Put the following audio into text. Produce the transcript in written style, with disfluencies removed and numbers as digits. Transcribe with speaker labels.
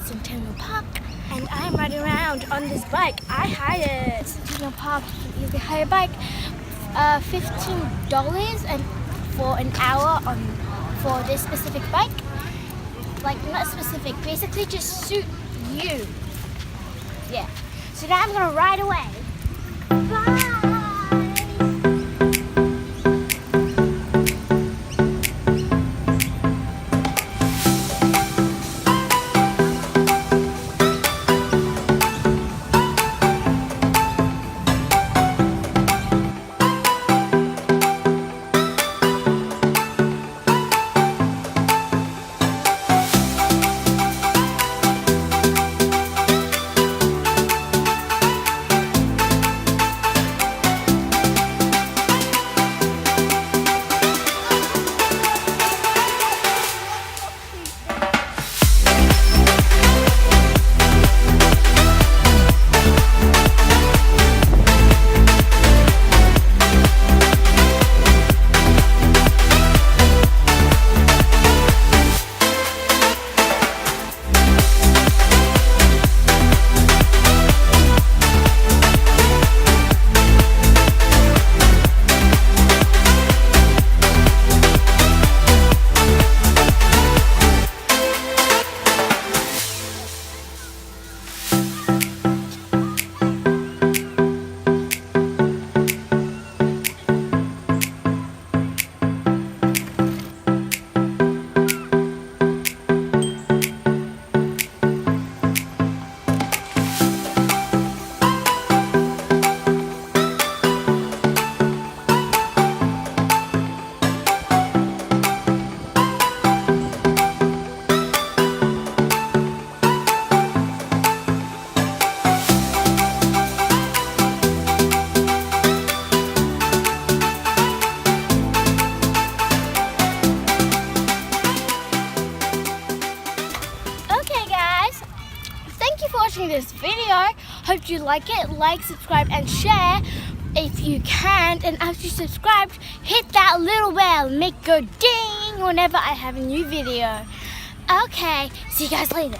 Speaker 1: Centennial Park, and I'm riding around on this bike. I hired it at Centennial Park. You can hire a bike, $15 and for an hour for this specific bike. Like not specific, basically just suit you. Yeah. So now I'm gonna ride away. Bye. Watching this video. Hope you like it. Like, subscribe and share if you can, and after you subscribe, hit that little bell, make go ding whenever I have a new video. Okay, see you guys later.